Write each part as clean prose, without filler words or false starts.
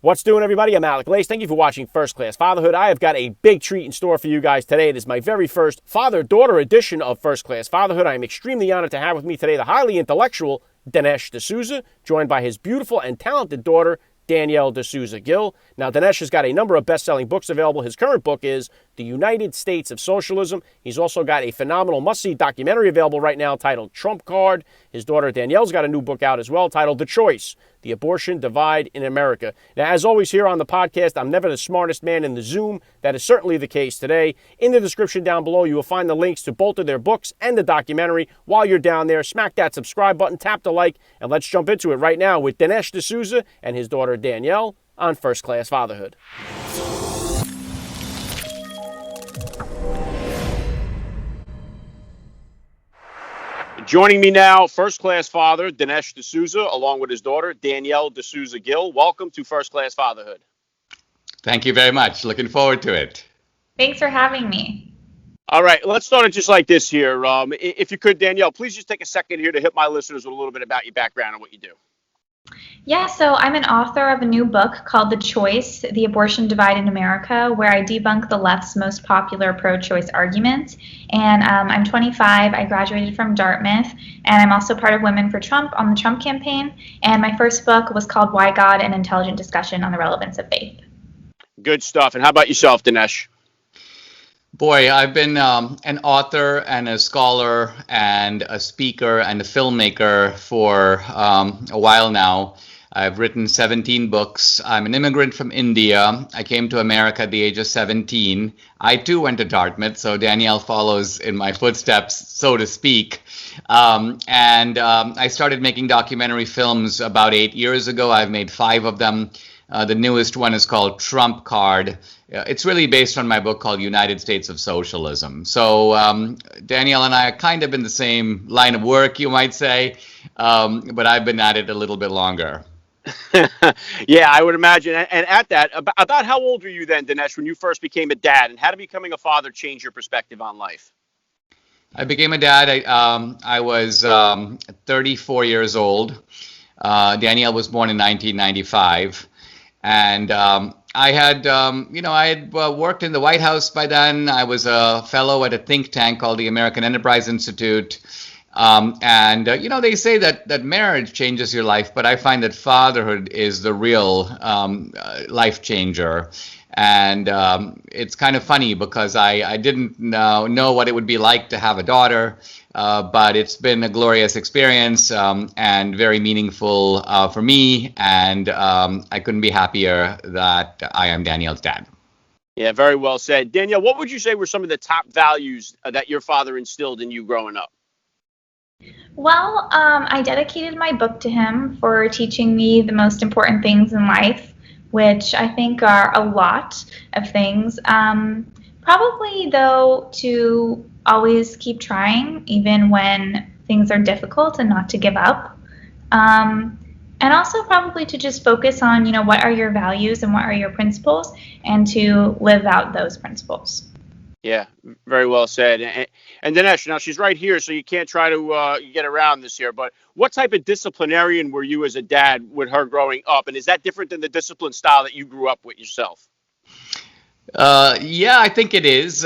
What's doing, everybody? I'm Alec. Thank you for watching First Class Fatherhood. I have got a big treat in store for you guys today. It is my very first father-daughter edition of First Class Fatherhood. I am extremely honored to have with me today the highly intellectual Dinesh D'Souza, joined by his beautiful and talented daughter, Danielle D'Souza Gill. Now, Dinesh has got a number of best-selling books available. His current book is The United States of Socialism. He's also got a phenomenal must-see documentary available right now titled Trump Card. His daughter Danielle's got a new book out as well titled The Choice, The Abortion Divide in America. Now, as always here on the podcast, I'm never the smartest man in the Zoom. That is certainly the case today. In the description down below, you will find the links to both of their books and the documentary. While you're down there, smack that subscribe button, tap the like, and let's jump into it right now with Dinesh D'Souza and his daughter Danielle on First Class Fatherhood. Joining me now, first-class father Dinesh D'Souza, along with his daughter Danielle D'Souza Gill. Welcome to First Class Fatherhood. Thank you very much. Looking forward to it. Thanks for having me. All right, let's start it just like this here. If you could, Danielle, please just take a second here to hit my listeners with a little bit about your background and what you do. Yeah, so I'm an author of a new book called The Choice, The Abortion Divide in America, where I debunk the left's most popular pro-choice arguments. And I'm 25. I graduated from Dartmouth, and I'm also part of Women for Trump on the Trump campaign. And my first book was called Why God, an Intelligent Discussion on the Relevance of Faith. Good stuff. And how about yourself, Dinesh? Boy, I've been an author and a scholar and a speaker and a filmmaker for a while now. I've written 17 books. I'm an immigrant from India. I came to America at the age of 17. I too went to Dartmouth, so Danielle follows in my footsteps, so to speak. I started making documentary films about 8 years ago. I've made 5 of them. The newest one is called Trump Card. It's really based on my book called United States of Socialism. So Danielle and I are kind of in the same line of work, you might say, but I've been at it a little bit longer. Yeah, I would imagine. And at that, about how old were you then, Dinesh, when you first became a dad? And how did becoming a father change your perspective on life? I became a dad. I was 34 years old. Danielle was born in 1995. And I had worked in the White House by then. I was a fellow at a think tank called the American Enterprise Institute. They say that marriage changes your life, but I find that fatherhood is the real life changer. And it's kind of funny because I didn't know what it would be like to have a daughter, but it's been a glorious experience and very meaningful for me. And I couldn't be happier that I am Danielle's dad. Yeah, very well said. Danielle, what would you say were some of the top values that your father instilled in you growing up? Well, I dedicated my book to him for teaching me the most important things in life, which I think are a lot of things. Probably, though, to always keep trying, even when things are difficult, and not to give up. And also probably to just focus on, what are your values and what are your principles, and to live out those principles. Yeah, very well said. And Dinesh, now she's right here, so you can't try to get around this here, but what type of disciplinarian were you as a dad with her growing up? And is that different than the discipline style that you grew up with yourself? Yeah, I think it is.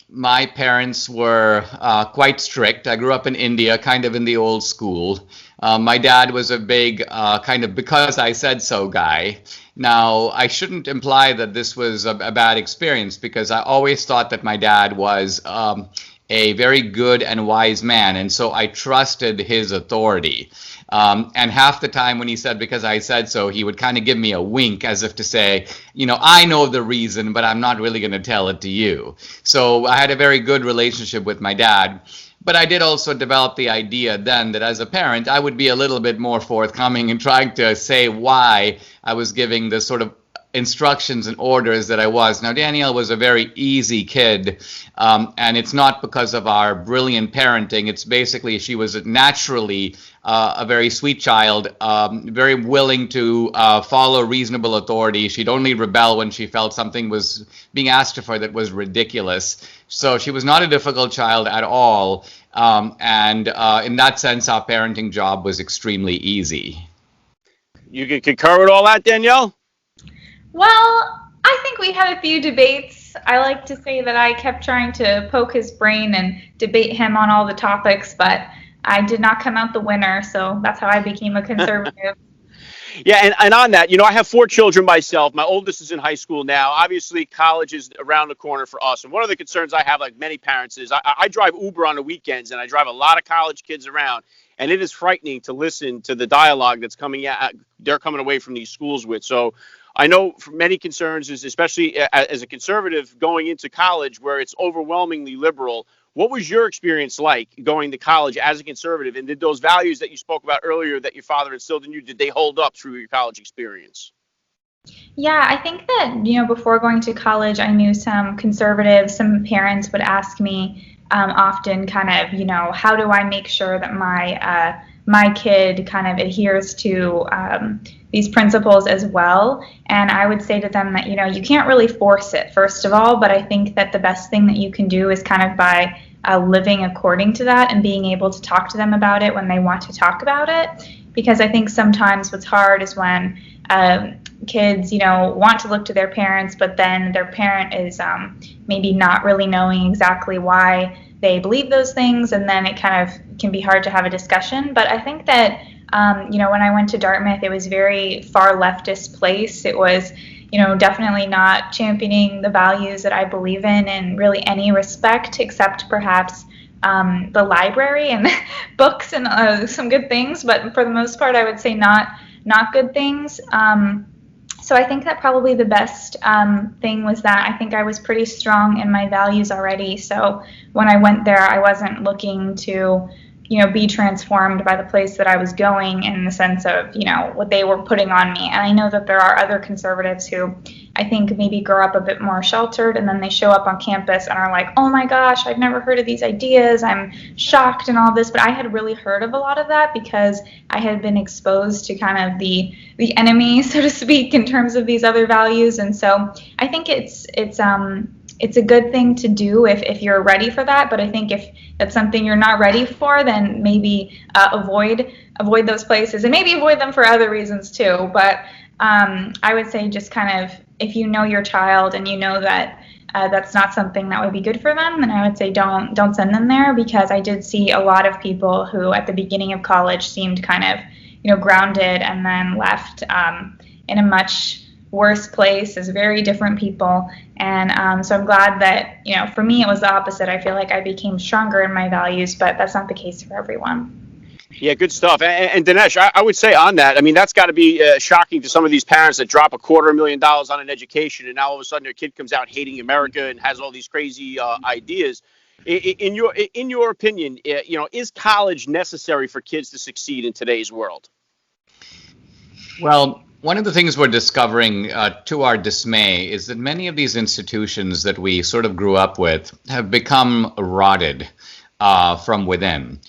My parents were quite strict. I grew up in India, kind of in the old school. My dad was a big kind of because I said so guy. Now, I shouldn't imply that this was a bad experience because I always thought that my dad was a very good and wise man. And so I trusted his authority. And half the time when he said, because I said so, he would kind of give me a wink as if to say, I know the reason, but I'm not really going to tell it to you. So I had a very good relationship with my dad. But I did also develop the idea then that as a parent, I would be a little bit more forthcoming in trying to say why I was giving the sort of instructions and orders that I was. Now, Danielle was a very easy kid, and it's not because of our brilliant parenting. It's basically she was naturally a very sweet child, very willing to follow reasonable authority. She'd only rebel when she felt something was being asked of her that was ridiculous. So she was not a difficult child at all. In that sense, our parenting job was extremely easy. You can concur with all that, Danielle? Well, I think we had a few debates. I like to say that I kept trying to poke his brain and debate him on all the topics, but I did not come out the winner, so that's how I became a conservative. Yeah, and on that, I have 4 children myself. My oldest is in high school now. Obviously, college is around the corner for us. And one of the concerns I have, like many parents, is I drive Uber on the weekends, and I drive a lot of college kids around. And it is frightening to listen to the dialogue that's coming out. They're coming away from these schools with. So I know for many concerns is, especially as a conservative going into college where it's overwhelmingly liberal. What was your experience like going to college as a conservative? And did those values that you spoke about earlier that your father instilled in you, did they hold up through your college experience? Yeah, I think that, before going to college, I knew some conservatives, some parents would ask me often kind of, how do I make sure that my kid kind of adheres to these principles as well? And I would say to them that, you can't really force it, first of all, but I think that the best thing that you can do is kind of by living according to that and being able to talk to them about it when they want to talk about it. Because I think sometimes what's hard is when kids, want to look to their parents, but then their parent is maybe not really knowing exactly why they believe those things, and then it kind of can be hard to have a discussion. But I think that, when I went to Dartmouth, it was very far leftist place. It was, definitely not championing the values that I believe in really any respect, except perhaps the library and books and some good things. But for the most part, I would say not good things. So I think that probably the best thing was that I think I was pretty strong in my values already. So when I went there, I wasn't looking to, be transformed by the place that I was going in the sense of, what they were putting on me. And I know that there are other conservatives who I think maybe grow up a bit more sheltered, and then they show up on campus and are like, oh my gosh, I've never heard of these ideas. I'm shocked and all this. But I had really heard of a lot of that because I had been exposed to kind of the enemy, so to speak, in terms of these other values. And so I think it's a good thing to do if you're ready for that. But I think if that's something you're not ready for, then maybe avoid those places, and maybe avoid them for other reasons too. But I would say just kind of, if you know your child and you know that that's not something that would be good for them, then I would say don't send them there, because I did see a lot of people who at the beginning of college seemed kind of grounded and then left in a much worse place as very different people. And so I'm glad that, for me, it was the opposite. I feel like I became stronger in my values, but that's not the case for everyone. Yeah, good stuff. And Dinesh, I would say on that, I mean, that's got to be shocking to some of these parents that drop $250,000 on an education, and now all of a sudden their kid comes out hating America and has all these crazy ideas. In your opinion, is college necessary for kids to succeed in today's world? Well, one of the things we're discovering to our dismay is that many of these institutions that we sort of grew up with have become rotted from within.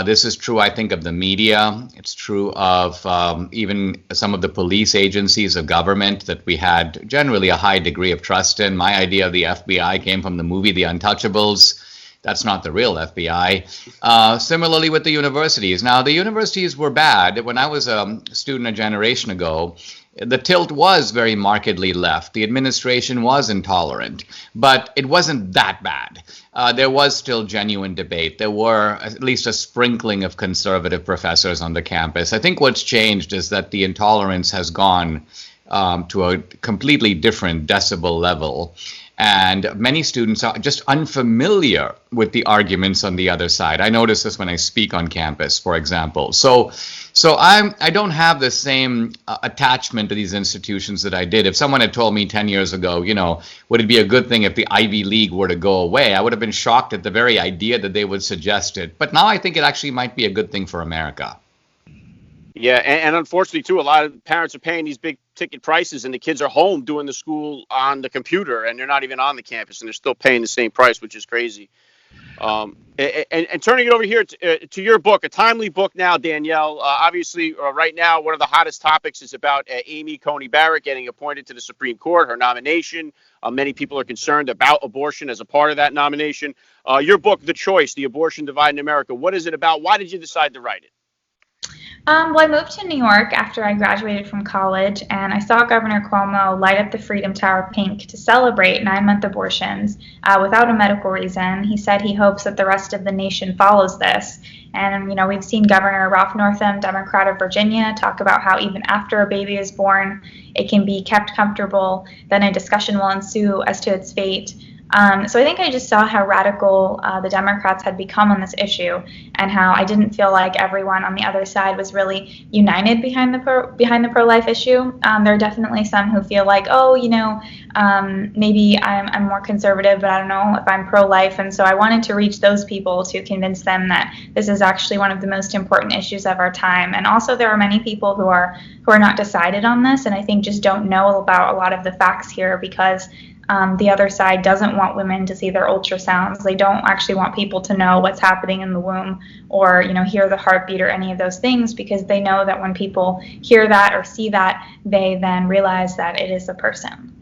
This is true, I think, of the media. It's true of even some of the police agencies of government that we had generally a high degree of trust in. My idea of the FBI came from the movie The Untouchables. That's not the real FBI. Similarly with the universities. Now, the universities were bad. When I was a student a generation ago, the tilt was very markedly left. The administration was intolerant, but it wasn't that bad. There was still genuine debate. There were at least a sprinkling of conservative professors on the campus. I think what's changed is that the intolerance has gone to a completely different decibel level. And many students are just unfamiliar with the arguments on the other side. I notice this when I speak on campus, for example. So I don't have the same attachment to these institutions that I did. If someone had told me 10 years ago, would it be a good thing if the Ivy League were to go away, I would have been shocked at the very idea that they would suggest it. But now I think it actually might be a good thing for America. Yeah, and unfortunately, too, a lot of parents are paying these big ticket prices, and the kids are home doing the school on the computer, and they're not even on the campus, and they're still paying the same price, which is crazy. And turning it over here to your book, a timely book now, Danielle. Obviously, right now, one of the hottest topics is about Amy Coney Barrett getting appointed to the Supreme Court, her nomination. Many people are concerned about abortion as a part of that nomination. Your book, The Choice, The Abortion Divide in America, what is it about? Why did you decide to write it? Well, I moved to New York after I graduated from college, and I saw Governor Cuomo light up the Freedom Tower pink to celebrate 9-month abortions without a medical reason. He said he hopes that the rest of the nation follows this. And, we've seen Governor Ralph Northam, Democrat of Virginia, talk about how even after a baby is born, it can be kept comfortable, then a discussion will ensue as to its fate. So I think I just saw how radical the Democrats had become on this issue, and how I didn't feel like everyone on the other side was really united behind the pro-life issue. There are definitely some who feel like, oh, maybe I'm more conservative, but I don't know if I'm pro-life, and so I wanted to reach those people to convince them that this is actually one of the most important issues of our time. And also, there are many people who are not decided on this, and I think just don't know about a lot of the facts here because the other side doesn't want women to see their ultrasounds. They don't actually want people to know what's happening in the womb or, hear the heartbeat or any of those things, because they know that when people hear that or see that, they then realize that it is a person.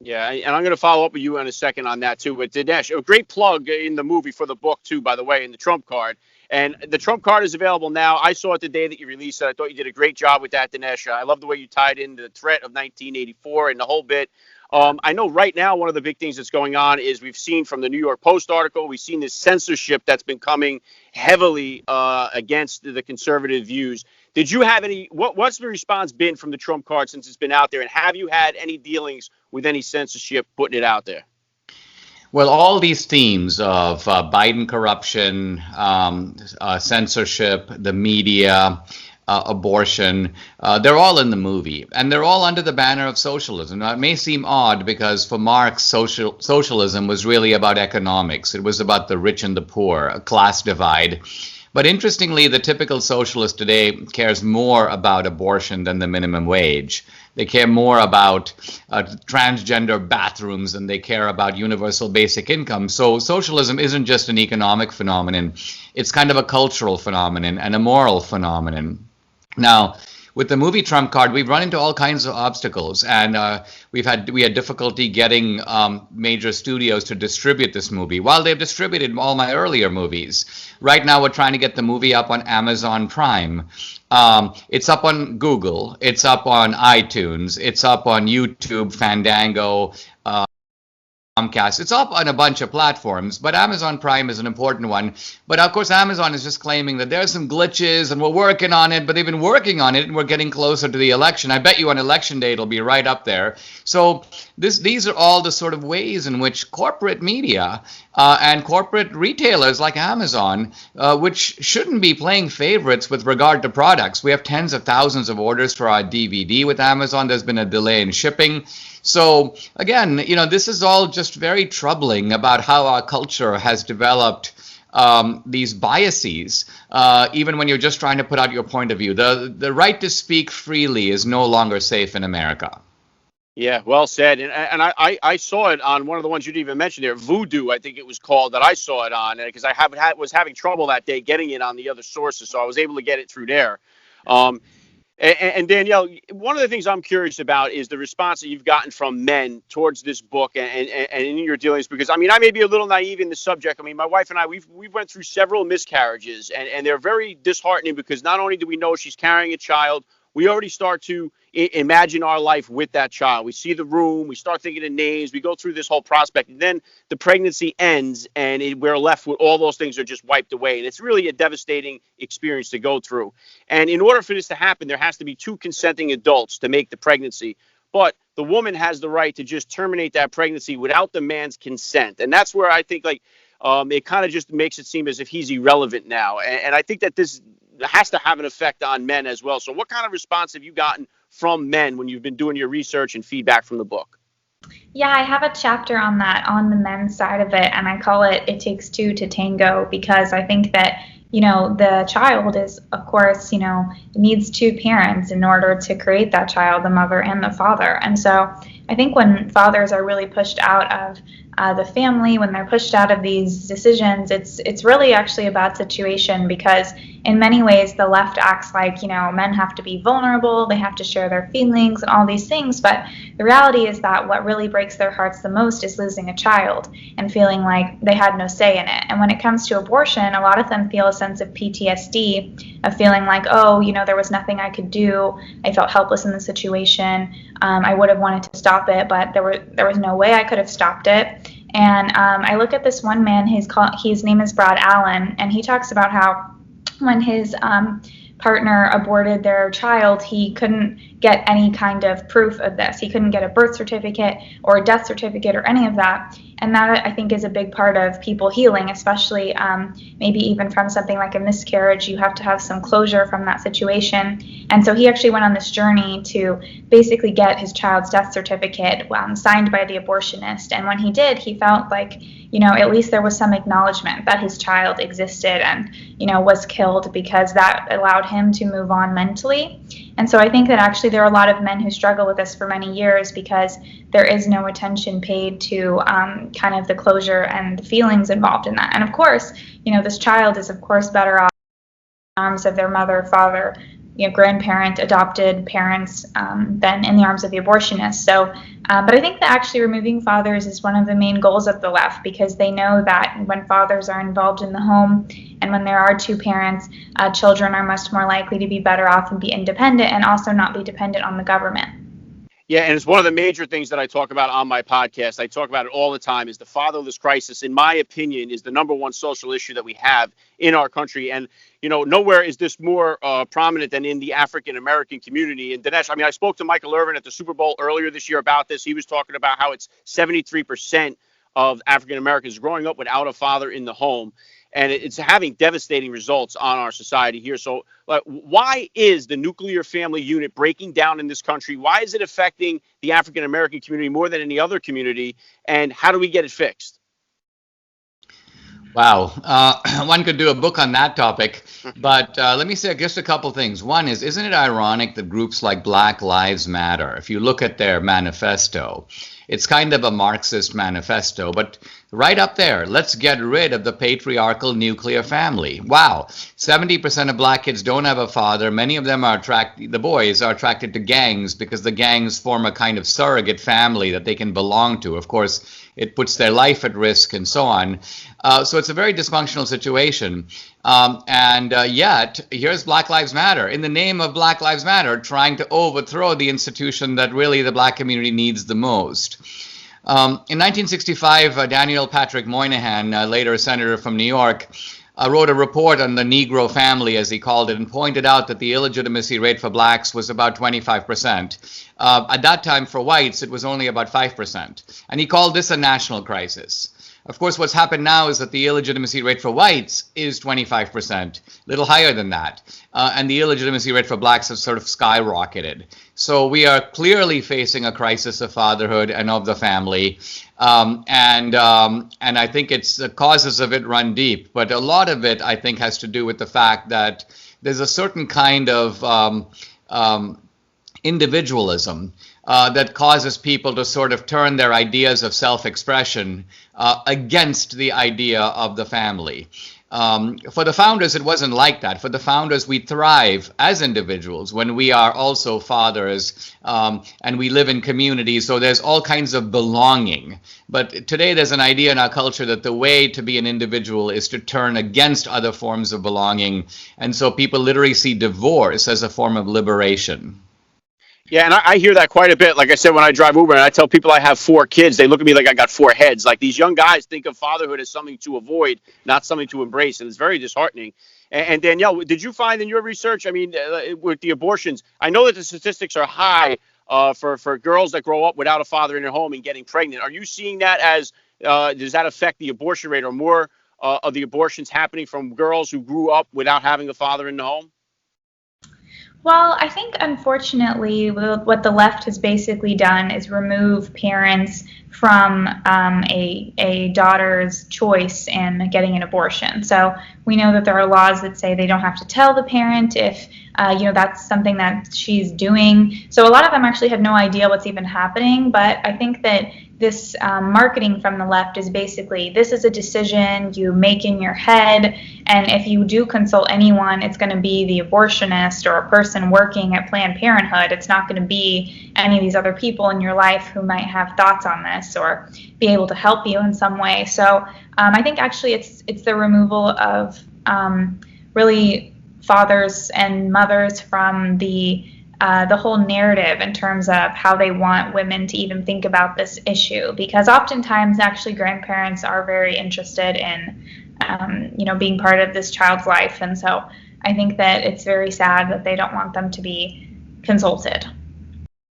Yeah, and I'm going to follow up with you in a second on that too. But Dinesh, a great plug in the movie for the book too, by the way, in the Trump card. And the Trump card is available now. I saw it the day that you released it. I thought you did a great job with that, Dinesh. I love the way you tied in the threat of 1984 and the whole bit. I know right now one of the big things that's going on is we've seen from the New York Post article, we've seen this censorship that's been coming heavily against the conservative views. Did you have any, what's the response been from the Trump card since it's been out there? And have you had any dealings with any censorship putting it out there? Well, all these themes of Biden corruption, censorship, the media, abortion, they're all in the movie, and they're all under the banner of socialism. Now, it may seem odd because for Marx, socialism was really about economics. It was about the rich and the poor, a class divide. But interestingly, the typical socialist today cares more about abortion than the minimum wage. They care more about transgender bathrooms than they care about universal basic income. So socialism isn't just an economic phenomenon. It's kind of a cultural phenomenon and a moral phenomenon. Now, with the movie Trump card, we've run into all kinds of obstacles, and we had difficulty getting major studios to distribute this movie. While they've distributed all my earlier movies, right now we're trying to get the movie up on Amazon Prime. It's up on Google, it's up on iTunes, it's up on YouTube, Fandango, Comcast. It's up on a bunch of platforms, but Amazon Prime is an important one. But of course, Amazon is just claiming that there's some glitches and we're working on it, but they've been working on it and we're getting closer to the election. I bet you on election day it'll be right up there. So these are all the sort of ways in which corporate media and corporate retailers like Amazon, which shouldn't be playing favorites with regard to products. We have tens of thousands of orders for our DVD with Amazon. There's been a delay in shipping. So again, this is all just very troubling about how our culture has developed these biases, even when you're just trying to put out your point of view. The right to speak freely is no longer safe in America. Yeah, well said. And I saw it on one of the ones you didn't even mention there, Voodoo, I think it was called, that I saw it on, because I was having trouble that day getting it on the other sources, so I was able to get it through there. And Danielle, one of the things I'm curious about is the response that you've gotten from men towards this book and in your dealings, because I may be a little naive in the subject. My wife and I, we went through several miscarriages, and they're very disheartening because not only do we know she's carrying a child, we already start to imagine our life with that child. We see the room, we start thinking of names, we go through this whole prospect, and then the pregnancy ends, and we're left with all those things are just wiped away. And it's really a devastating experience to go through. And in order for this to happen, there has to be two consenting adults to make the pregnancy. But the woman has the right to just terminate that pregnancy without the man's consent. And that's where I think it kind of just makes it seem as if he's irrelevant now. And I think that this has to have an effect on men as well. So what kind of response have you gotten from men when you've been doing your research and feedback from the book? Yeah, I have a chapter on that, on the men's side of it, and I call it "It Takes Two to Tango," because I think that, the child is, of course, needs two parents in order to create that child, the mother and the father. And so I think when fathers are really pushed out of the family, when they're pushed out of these decisions, it's really actually a bad situation, because in many ways the left acts like, men have to be vulnerable, they have to share their feelings and all these things, but the reality is that what really breaks their hearts the most is losing a child and feeling like they had no say in it. And when it comes to abortion, a lot of them feel a sense of PTSD, of feeling like, oh, there was nothing I could do, I felt helpless in the situation, I would have wanted to stop it, but there was no way I could have stopped it. And I look at this one man, his name is Brad Allen, and he talks about how when his partner aborted their child, he couldn't get any kind of proof of this. He couldn't get a birth certificate or a death certificate or any of that. And that, I think, is a big part of people healing, especially maybe even from something like a miscarriage. You have to have some closure from that situation. And so he actually went on this journey to basically get his child's death certificate signed by the abortionist. And when he did, he felt like, at least there was some acknowledgement that his child existed and, was killed, because that allowed him to move on mentally. And so I think that actually there are a lot of men who struggle with this for many years, because there is no attention paid to kind of the closure and the feelings involved in that. And of course, this child is of course better off in the arms of their mother, father, grandparent, adopted parents than in the arms of the abortionist. So, but I think that actually removing fathers is one of the main goals of the left, because they know that when fathers are involved in the home and when there are two parents, children are much more likely to be better off and be independent and also not be dependent on the government. Yeah, and it's one of the major things that I talk about on my podcast. I talk about it all the time, is the fatherless crisis, in my opinion, is the number one social issue that we have in our country. And, nowhere is this more prominent than in the African-American community. And Dinesh, I spoke to Michael Irvin at the Super Bowl earlier this year about this. He was talking about how it's 73% of African-Americans growing up without a father in the home. And it's having devastating results on our society here. So why is the nuclear family unit breaking down in this country? Why is it affecting the African-American community more than any other community? And how do we get it fixed? Wow. One could do a book on that topic, but let me say just a couple things. One is, isn't it ironic that groups like Black Lives Matter, if you look at their manifesto, it's kind of a Marxist manifesto, but right up there, let's get rid of the patriarchal nuclear family. Wow. 70% of black kids don't have a father. Many of them the boys are attracted to gangs because the gangs form a kind of surrogate family that they can belong to. Of course, it puts their life at risk and so on. So it's a very dysfunctional situation. Yet, here's Black Lives Matter, in the name of Black Lives Matter, trying to overthrow the institution that really the black community needs the most. In 1965, Daniel Patrick Moynihan, later a senator from New York, wrote a report on the Negro family, as he called it, and pointed out that the illegitimacy rate for blacks was about 25%. At that time, for whites, it was only about 5%. And he called this a national crisis. Of course, what's happened now is that the illegitimacy rate for whites is 25%, a little higher than that. And the illegitimacy rate for blacks has sort of skyrocketed. So we are clearly facing a crisis of fatherhood and of the family. And I think the causes of it run deep. But a lot of it, I think, has to do with the fact that there's a certain kind of individualism that causes people to sort of turn their ideas of self-expression against the idea of the family. For the founders, it wasn't like that. For the founders, we thrive as individuals when we are also fathers and we live in communities, so there's all kinds of belonging. But today there's an idea in our culture that the way to be an individual is to turn against other forms of belonging. And so people literally see divorce as a form of liberation. Yeah, and I hear that quite a bit. Like I said, when I drive Uber and I tell people I have 4 kids, they look at me like I got 4 heads. Like, these young guys think of fatherhood as something to avoid, not something to embrace. And it's very disheartening. And Danielle, did you find in your research, with the abortions, I know that the statistics are high for girls that grow up without a father in their home and getting pregnant. Are you seeing that as, does that affect the abortion rate, or more of the abortions happening from girls who grew up without having a father in the home? Well, I think, unfortunately, what the left has basically done is remove parents from a daughter's choice in getting an abortion. So we know that there are laws that say they don't have to tell the parent if that's something that she's doing. So a lot of them actually have no idea what's even happening. But I think that this marketing from the left is basically, this is a decision you make in your head, and if you do consult anyone, it's going to be the abortionist or a person working at Planned Parenthood. It's not going to be any of these other people in your life who might have thoughts on this or be able to help you in some way. So I think actually it's the removal of really fathers and mothers from the whole narrative in terms of how they want women to even think about this issue, because oftentimes actually grandparents are very interested in being part of this child's life, and so I think that it's very sad that they don't want them to be consulted.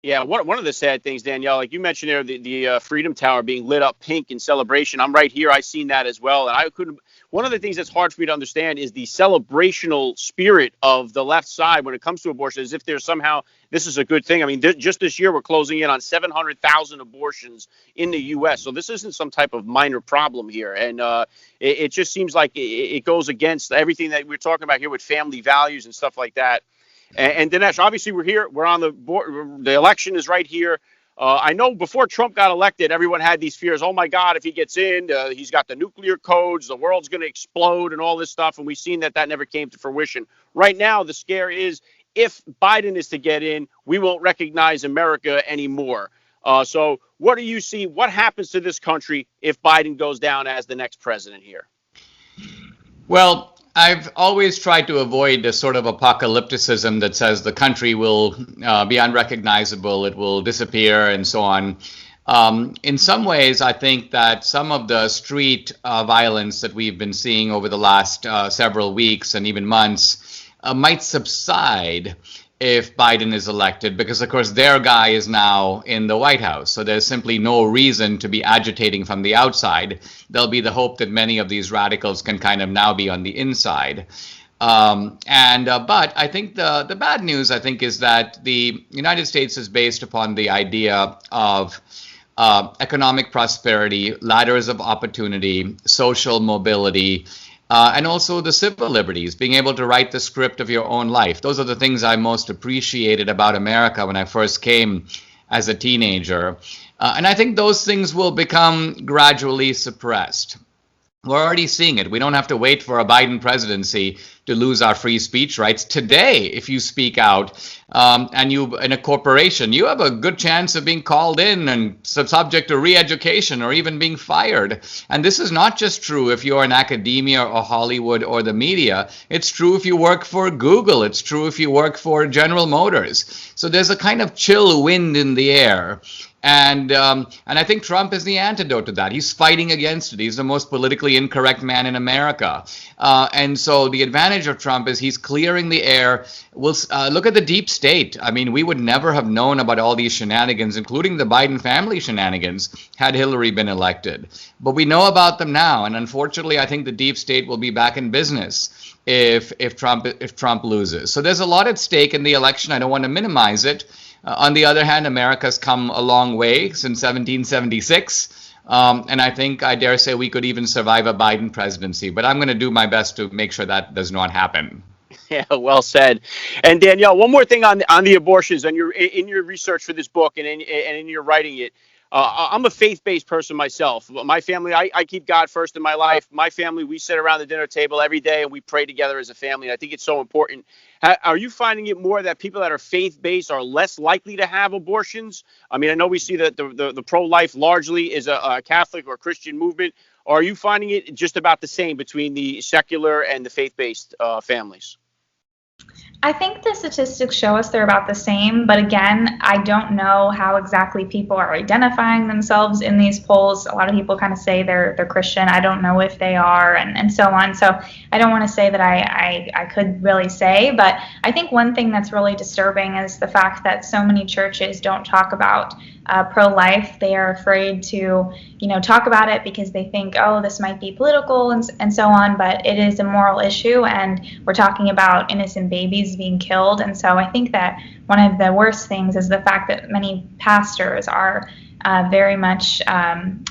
Yeah, one of the sad things, Danielle, like you mentioned there, the Freedom Tower being lit up pink in celebration. I'm right here. I've seen that as well. And I couldn't. One of the things that's hard for me to understand is the celebrational spirit of the left side when it comes to abortion, as if there's somehow this is a good thing. I mean, just this year, we're closing in on 700,000 abortions in the U.S. So this isn't some type of minor problem here. And it just seems like it goes against everything that we're talking about here with family values and stuff like that. And Dinesh, obviously we're here. We're on the board. The election is right here. I know before Trump got elected, everyone had these fears. Oh, my God, if he gets in, he's got the nuclear codes. The world's going to explode and all this stuff. And we've seen that never came to fruition. Right now, the scare is if Biden is to get in, we won't recognize America anymore. So what do you see? What happens to this country if Biden goes down as the next president here? Well, I've always tried to avoid the sort of apocalypticism that says the country will be unrecognizable, it will disappear, and so on. In some ways, I think that some of the street violence that we've been seeing over the last several weeks and even months might subside if Biden is elected, because of course their guy is now in the White House. So there's simply no reason to be agitating from the outside. There'll be the hope that many of these radicals can kind of now be on the inside. But I think the bad news, I think, is that the United States is based upon the idea of economic prosperity, ladders of opportunity, social mobility, and also the civil liberties, being able to write the script of your own life. Those are the things I most appreciated about America when I first came as a teenager. And I think those things will become gradually suppressed. We're already seeing it. We don't have to wait for a Biden presidency to lose our free speech rights. Today, if you speak out and you in a corporation, you have a good chance of being called in and subject to re-education or even being fired. And this is not just true if you're in academia or Hollywood or the media. It's true if you work for Google. It's true if you work for General Motors. So there's a kind of chill wind in the air. And I think Trump is the antidote to that. He's fighting against it. He's the most politically incorrect man in America. And so the advantage of Trump is he's clearing the air. We'll look at the deep state. I mean, we would never have known about all these shenanigans, including the Biden family shenanigans, had Hillary been elected. But we know about them now. And unfortunately, I think the deep state will be back in business if Trump loses. So there's a lot at stake in the election. I don't want to minimize it. On the other hand, America's come a long way since 1776. And I think, I dare say, we could even survive a Biden presidency. But I'm going to do my best to make sure that does not happen. Yeah, well said. And Danielle, one more thing on the abortions and in your research for this book and in your writing it. I'm a faith-based person myself. My family, I keep God first in my life. My family, we sit around the dinner table every day and we pray together as a family. And I think it's so important. Are you finding it more that people that are faith-based are less likely to have abortions? I mean, I know we see that the pro-life largely is a Catholic or Christian movement. Or are you finding it just about the same between the secular and the faith-based families? I think the statistics show us they're about the same, but again, I don't know how exactly people are identifying themselves in these polls. A lot of people kind of say they're Christian. I don't know if they are, and so on. So I don't want to say that I could really say, but I think one thing that's really disturbing is the fact that so many churches don't talk about pro-life. They are afraid to, talk about it because they think, oh, this might be political and so on, but it is a moral issue, and we're talking about innocent babies being killed. And so I think that one of the worst things is the fact that many pastors are very much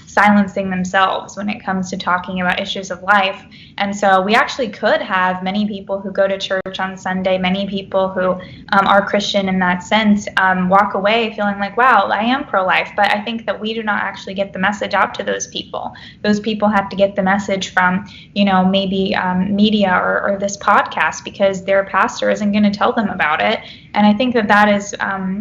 silencing themselves when it comes to talking about issues of life. And so we actually could have many people who go to church on Sunday, many people who are Christian in that sense, walk away feeling like, wow, I am pro-life. But I think that we do not actually get the message out to those people. Those people have to get the message from, maybe media or this podcast, because their pastor isn't going to tell them about it. And I think that is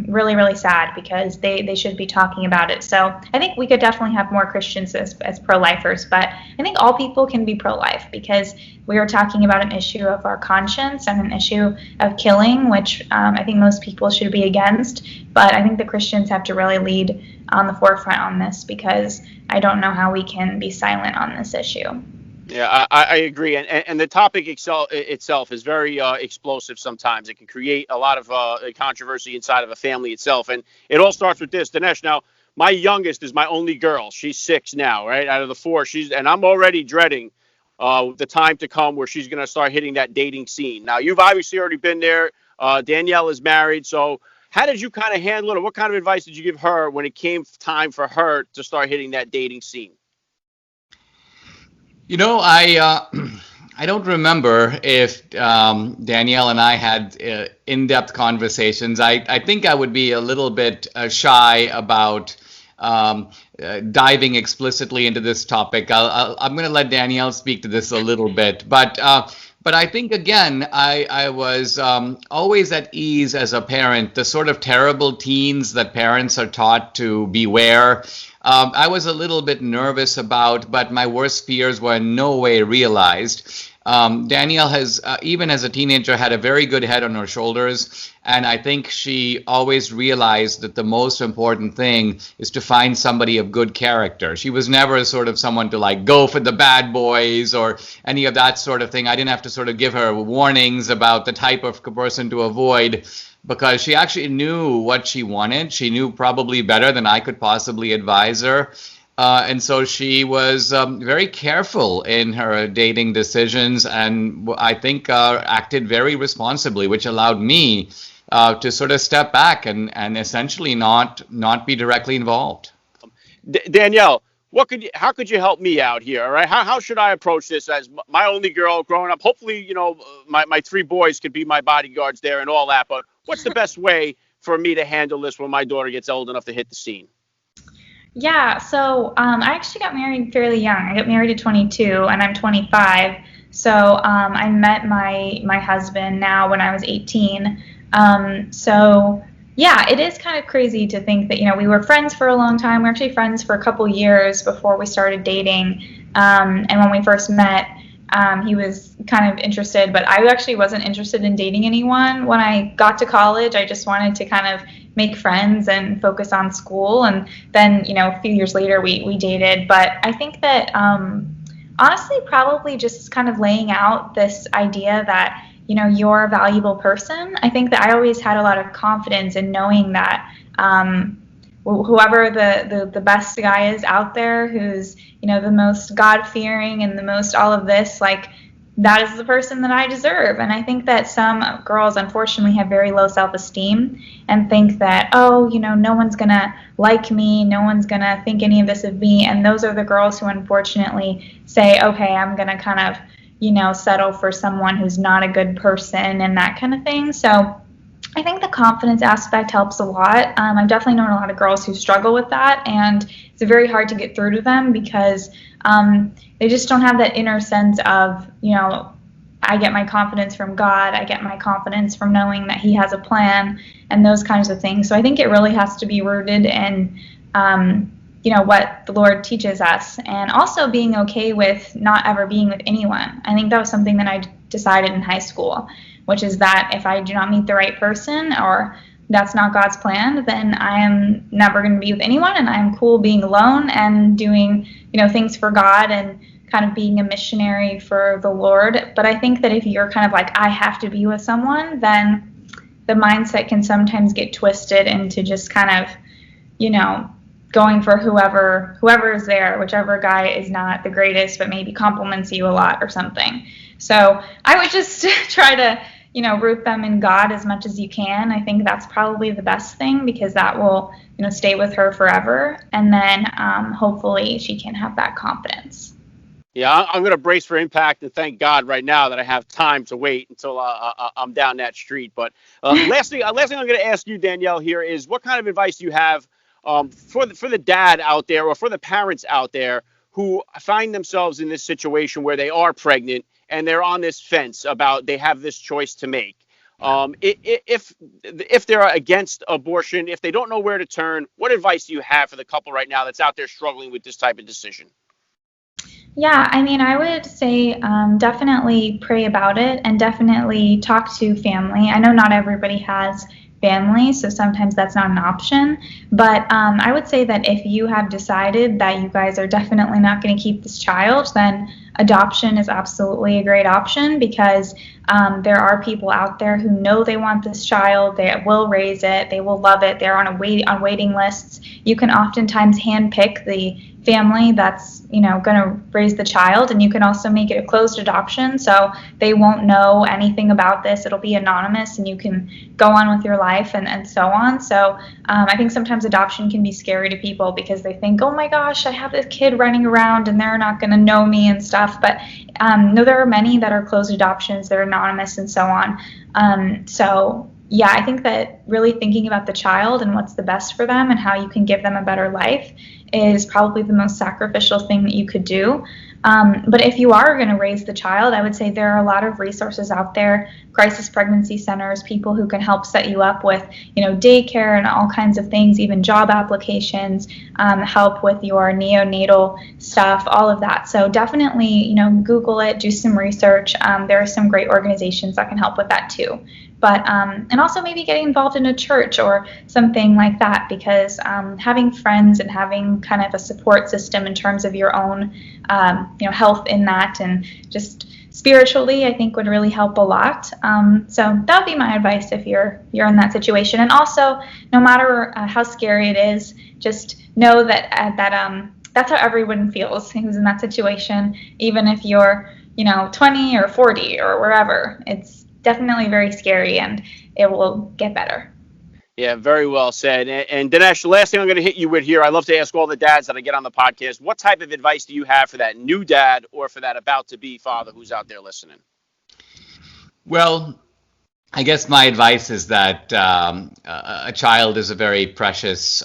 really, really sad, because they should be talking about it. So I think we could definitely have more Christians as pro-lifers, but I think all people can be pro-life, because we are talking about an issue of our conscience and an issue of killing, which I think most people should be against. But I think the Christians have to really lead on the forefront on this, because I don't know how we can be silent on this issue. Yeah, I agree. And the topic itself is very explosive sometimes. It can create a lot of controversy inside of a family itself. And it all starts with this. Dinesh, now, my youngest is my only girl. She's 6 now, right? Out of the 4. And I'm already dreading the time to come where she's going to start hitting that dating scene. Now, you've obviously already been there. Danielle is married. So how did you kind of handle it? Or what kind of advice did you give her when it came time for her to start hitting that dating scene? I don't remember if Danielle and I had in-depth conversations. I think I would be a little bit shy about diving explicitly into this topic. I'm going to let Danielle speak to this a little bit, but I think, again, I was always at ease as a parent. The sort of terrible teens that parents are taught to beware, I was a little bit nervous about, but my worst fears were in no way realized. Danielle has, even as a teenager, had a very good head on her shoulders. And I think she always realized that the most important thing is to find somebody of good character. She was never sort of someone to go for the bad boys or any of that sort of thing. I didn't have to sort of give her warnings about the type of person to avoid, because she actually knew what she wanted. She knew probably better than I could possibly advise her. And so she was very careful in her dating decisions, and I think acted very responsibly, which allowed me to sort of step back and essentially not be directly involved. Danielle, how could you help me out here? All right, how should I approach this as my only girl growing up? Hopefully, my 3 boys could be my bodyguards there and all that. But what's the best way for me to handle this when my daughter gets old enough to hit the scene? Yeah, so I actually got married fairly young. I got married at 22, and I'm 25. So I met my husband now when I was 18. So yeah, it is kind of crazy to think that, we were friends for a long time. We were actually friends for a couple years before we started dating. And when we first met, he was kind of interested, but I actually wasn't interested in dating anyone. When I got to college, I just wanted to kind of make friends and focus on school. And then, a few years later, we dated. But I think that, honestly, probably just kind of laying out this idea that, you're a valuable person. I think that I always had a lot of confidence in knowing that whoever the best guy is out there, who's, the most God-fearing and the most all of this, that is the person that I deserve. And I think that some girls, unfortunately, have very low self-esteem and think that, no one's going to like me, no one's going to think any of this of me. And those are the girls who, unfortunately, say, okay, I'm going to kind of, settle for someone who's not a good person and that kind of thing. So I think the confidence aspect helps a lot. I've definitely known a lot of girls who struggle with that, and it's very hard to get through to them because they just don't have that inner sense of, I get my confidence from God, I get my confidence from knowing that He has a plan and those kinds of things. So I think it really has to be rooted in, what the Lord teaches us, and also being okay with not ever being with anyone. I think that was something that I decided in high school, which is that if I do not meet the right person or that's not God's plan, then I am never going to be with anyone, and I'm cool being alone and doing, things for God and kind of being a missionary for the Lord. But I think that if you're kind of like, I have to be with someone, then the mindset can sometimes get twisted into just kind of, going for whoever is there, whichever guy is not the greatest, but maybe compliments you a lot or something. So I would just try to, root them in God as much as you can. I think that's probably the best thing, because that will, stay with her forever. And then hopefully she can have that confidence. Yeah, I'm going to brace for impact and thank God right now that I have time to wait until I'm down that street. But last thing I'm going to ask you, Danielle, here is what kind of advice do you have for the dad out there, or for the parents out there who find themselves in this situation where they are pregnant and they're on this fence about they have this choice to make? If they're against abortion, if they don't know where to turn, what advice do you have for the couple right now that's out there struggling with this type of decision? Yeah, I mean, I would say definitely pray about it and definitely talk to family. I know not everybody has family, so sometimes that's not an option. But I would say that if you have decided that you guys are definitely not going to keep this child, then adoption is absolutely a great option, because there are people out there who know they want this child, they will raise it, they will love it, they're on waiting lists. You can oftentimes handpick the family that's going to raise the child, and you can also make it a closed adoption, so they won't know anything about this. It'll be anonymous and you can go on with your life and so on. So I think sometimes adoption can be scary to people because they think, oh my gosh, I have this kid running around and they're not going to know me and stuff. But no, there are many that are closed adoptions, they're anonymous and so on. So yeah, I think that really thinking about the child and what's the best for them and how you can give them a better life is probably the most sacrificial thing that you could do. But if you are going to raise the child, I would say there are a lot of resources out there, crisis pregnancy centers, people who can help set you up with, daycare and all kinds of things, even job applications, help with your neonatal stuff, all of that. So definitely, Google it, do some research. There are some great organizations that can help with that too. But and also maybe getting involved in a church or something like that, because having friends and having kind of a support system in terms of your own health in that, and just spiritually, I think would really help a lot. So that would be my advice if you're in that situation. And also, no matter how scary it is, just know that that's how everyone feels who's in that situation, even if you're 20 or 40 or wherever. It's definitely very scary, and it will get better. Yeah, very well said. And Dinesh, the last thing I'm going to hit you with here, I love to ask all the dads that I get on the podcast, what type of advice do you have for that new dad or for that about-to-be father who's out there listening? Well, I guess my advice is that a child is a very precious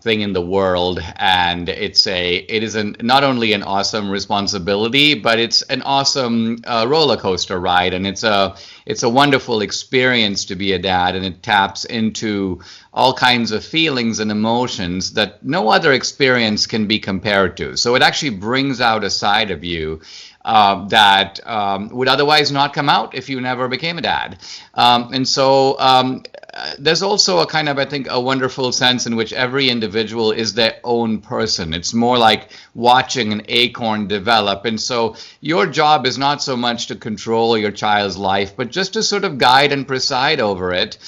thing in the world, and it is not only an awesome responsibility, but it's an awesome roller coaster ride, and it's a wonderful experience to be a dad, and it taps into all kinds of feelings and emotions that no other experience can be compared to. So it actually brings out a side of you that would otherwise not come out if you never became a dad. And so there's also a kind of, I think, a wonderful sense in which every individual is their own person. It's more like watching an acorn develop. And so your job is not so much to control your child's life, but just to sort of guide and preside over it.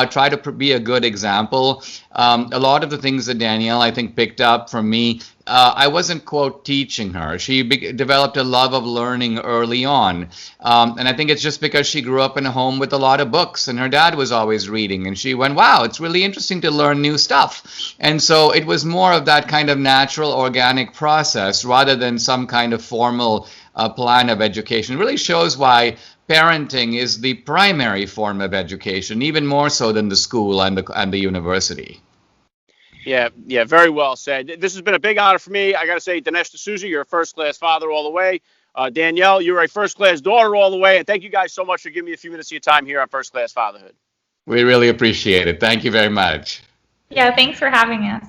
Try to be a good example. A lot of the things that Danielle, I think, picked up from me, I wasn't, quote, teaching her. She developed a love of learning early on. And I think it's just because she grew up in a home with a lot of books and her dad was always reading. And she went, wow, it's really interesting to learn new stuff. And so it was more of that kind of natural, organic process rather than some kind of formal plan of education. It really shows why parenting is the primary form of education, even more so than the school and the university. Yeah, very well said. This has been a big honor for me. I got to say, Dinesh D'Souza, you're a first-class father all the way. Danielle, you're a first-class daughter all the way. And thank you guys so much for giving me a few minutes of your time here on First Class Fatherhood. We really appreciate it. Thank you very much. Yeah, thanks for having us.